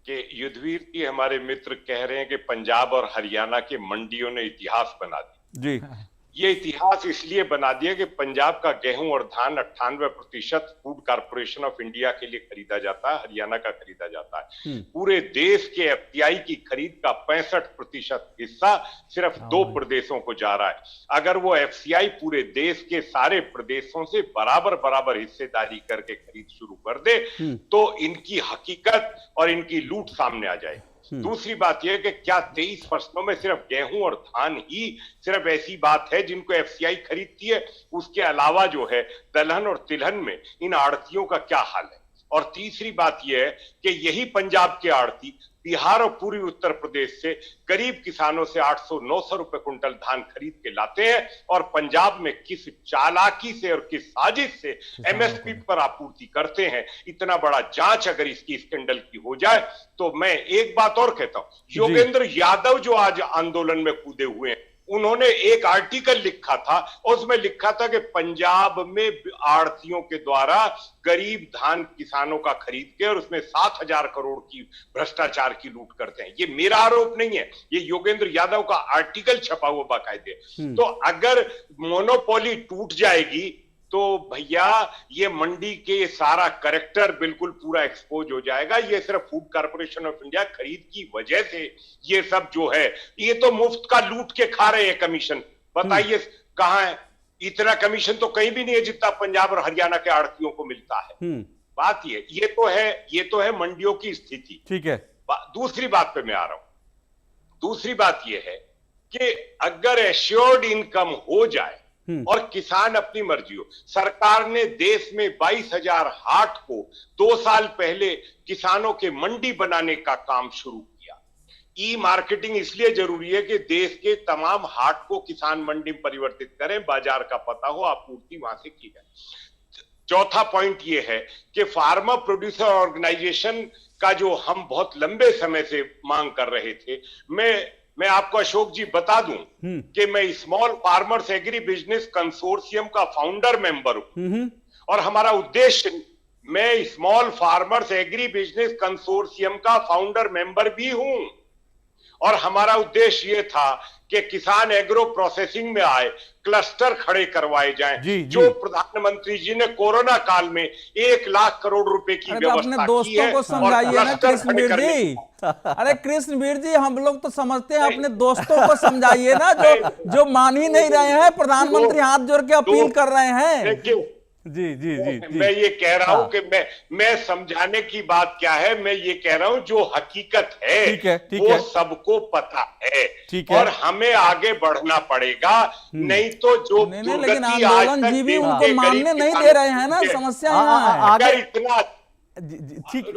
कि युद्धवीर जी हमारे मित्र कह रहे हैं कि पंजाब और हरियाणा के मंडियों ने इतिहास बना दिया। जी। ये इतिहास इसलिए बना दिया कि पंजाब का गेहूं और धान 98% फूड कॉर्पोरेशन ऑफ इंडिया के लिए खरीदा जाता है, हरियाणा का खरीदा जाता है। पूरे देश के एफसीआई की खरीद का 65% हिस्सा सिर्फ 2 प्रदेशों को जा रहा है। अगर वो एफसीआई पूरे देश के सारे प्रदेशों से बराबर बराबर हिस्सेदारी करके खरीद शुरू कर दे तो इनकी हकीकत और इनकी लूट सामने आ जाएगी। दूसरी बात यह कि क्या 23 फसलों में सिर्फ गेहूं और धान ही सिर्फ ऐसी बात है जिनको एफसीआई खरीदती है? उसके अलावा जो है दलहन और तिलहन में इन आड़तियों का क्या हाल है? और तीसरी बात यह है कि यही पंजाब के आड़ती बिहार और पूर्वी उत्तर प्रदेश से गरीब किसानों से 800-900 रुपए कुंटल धान खरीद के लाते हैं और पंजाब में किस चालाकी से और किस साजिश से एमएसपी पर आपूर्ति करते हैं। इतना बड़ा जांच अगर इसकी स्कैंडल की हो जाए तो मैं एक बात और कहता हूं, योगेंद्र यादव जो आज आंदोलन में कूदे हुए हैं, उन्होंने एक आर्टिकल लिखा था और उसमें लिखा था कि पंजाब में आड़तियों के द्वारा गरीब धान किसानों का खरीद के और उसमें 7,000 करोड़ की भ्रष्टाचार की लूट करते हैं। ये मेरा आरोप नहीं है, ये योगेंद्र यादव का आर्टिकल छपा हुआ बाकायदे। तो अगर मोनोपोली टूट जाएगी तो भैया ये मंडी के सारा करेक्टर बिल्कुल पूरा एक्सपोज हो जाएगा। ये सिर्फ फूड कॉर्पोरेशन ऑफ इंडिया खरीद की वजह से ये सब जो है ये तो मुफ्त का लूट के खा रहे हैं कमीशन। बताइए कहां है? इतना कमीशन तो कहीं भी नहीं है जितना पंजाब और हरियाणा के आड़तियों को मिलता है। बात ये तो है मंडियों की स्थिति। ठीक है। दूसरी बात पे मैं आ रहा हूं। दूसरी बात यह है कि अगर एश्योर्ड इनकम हो जाए और किसान अपनी मर्जी हो, सरकार ने देश में 22,000 हाट को 2 साल पहले किसानों के मंडी बनाने का काम शुरू किया। ई मार्केटिंग इसलिए जरूरी है कि देश के तमाम हाट को किसान मंडी में परिवर्तित करें, बाजार का पता हो, आपूर्ति वहां से की जाए। चौथा पॉइंट यह है कि फार्मर प्रोड्यूसर ऑर्गेनाइजेशन का जो हम बहुत लंबे समय से मांग कर रहे थे, मैं आपको अशोक जी बता दूं कि मैं small farmers agri business consortium का फाउंडर मेंबर हूं और हमारा उद्देश्य, मैं small farmers agri business consortium का फाउंडर मेंबर भी हूं और हमारा उद्देश्य यह था कि किसान एग्रो प्रोसेसिंग में आए, क्लस्टर खड़े करवाए जाएं। जो प्रधानमंत्री जी ने कोरोना काल में 1 लाख करोड़ रुपए की व्यवस्था की है। को समझाइए ना कृष्णवीर जी। अरे कृष्णवीर जी, हम लोग तो समझते हैं, अपने दोस्तों को समझाइए ना जो मान ही नहीं रहे हैं। प्रधानमंत्री हाथ जोड़ के अपील कर रहे हैं। जी जी जी जी। मैं ये कह रहा हूं कि मैं समझाने की बात क्या है, मैं ये कह रहा हूं जो हकीकत है वो सबको पता है और हमें आगे बढ़ना पड़ेगा। नहीं तो जो लेकिन आंदोलन जी भी उनको मानने नहीं दे रहे हैं ना, समस्या यहाँ है। अगर इतना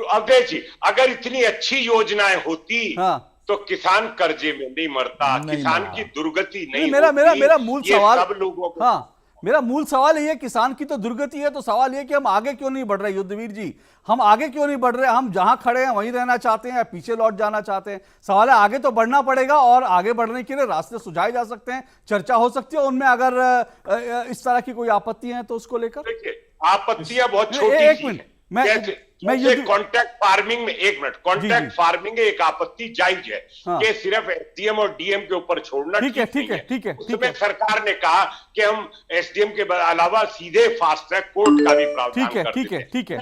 अवधेश जी, अगर इतनी अच्छी योजनाएं होती तो किसान कर्जे में नहीं मरता, किसान की दुर्गति नहीं। मेरा मूल सवाल सब लोगों को, मेरा मूल सवाल ये है, किसान की तो दुर्गति है, तो सवाल ये कि हम आगे क्यों नहीं बढ़ रहे? युद्धवीर जी, हम आगे क्यों नहीं बढ़ रहे? हम जहां खड़े हैं वहीं रहना चाहते हैं या पीछे लौट जाना चाहते हैं? सवाल है, आगे तो बढ़ना पड़ेगा और आगे बढ़ने के लिए रास्ते सुझाए जा सकते हैं, चर्चा हो सकती है उनमें। अगर इस तरह की कोई आपत्ति है तो उसको लेकर। देखिए, आपत्तियां बहुत छोटी सी हैं। मैं कॉन्ट्रैक्ट फार्मिंग में, एक मिनट, कॉन्ट्रैक्ट फार्मिंग एक आपत्ति जायज है कि सिर्फ एसडीएम और डीएम के ऊपर छोड़ना ठीक है। उसमें सरकार ने कहा कि हम एसडीएम के अलावा सीधे फास्ट ट्रैक कोर्ट का भी प्रावधान करते हैं।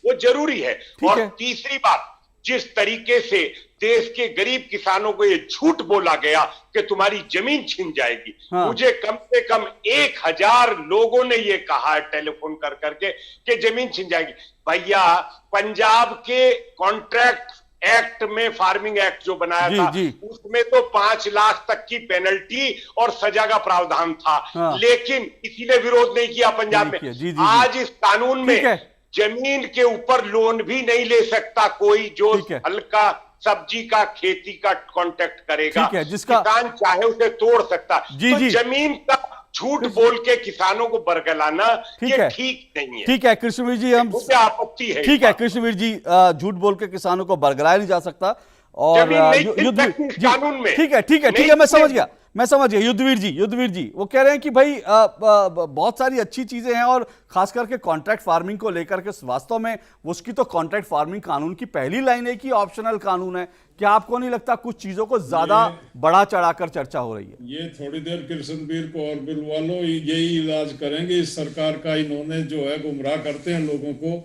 वो जरूरी है। और तीसरी बात, जिस तरीके से देश के गरीब किसानों को ये झूठ बोला गया कि तुम्हारी जमीन छिन जाएगी, मुझे कम से कम 1,000 लोगों ने ये कहा है टेलीफोन कर करके कि जमीन छिन जाएगी। भैया, पंजाब के कॉन्ट्रैक्ट एक्ट में, फार्मिंग एक्ट जो बनाया था, उसमें तो 5 लाख तक की पेनल्टी और सजा का प्रावधान था, लेकिन किसी ने विरोध नहीं किया पंजाब में। आज इस कानून में जमीन के ऊपर लोन भी नहीं ले सकता कोई जो हल्का सब्जी का, खेती का कॉन्ट्रैक्ट करेगा। किसान चाहे उसे तोड़ सकता। तो जमीन का झूठ बोल के किसानों को बरगलाना ये ठीक नहीं है। ठीक है कृष्णवीर जी, हम आपत्ति है। ठीक है कृष्णवीर जी, झूठ बोल के किसानों को बरगलाया नहीं जा सकता और कानून में। ठीक है, मैं समझ गया। मैं समझ गया। युद्धवीर जी वो कह रहे हैं कि भाई बहुत सारी अच्छी चीजें हैं और खास करके कॉन्ट्रैक्ट फार्मिंग को लेकर के वास्तव में उसकी तो कॉन्ट्रैक्ट फार्मिंग कानून की पहली लाइन है कि ऑप्शनल कानून है। क्या आपको नहीं लगता कुछ चीजों को ज्यादा बढ़ा चढ़ाकर चर्चा हो रही है? ये थोड़ी देर कृष्णवीर को और बुलवा लो, यही इलाज करेंगे इस सरकार का। इन्होंने जो है गुमराह करते हैं लोगों को।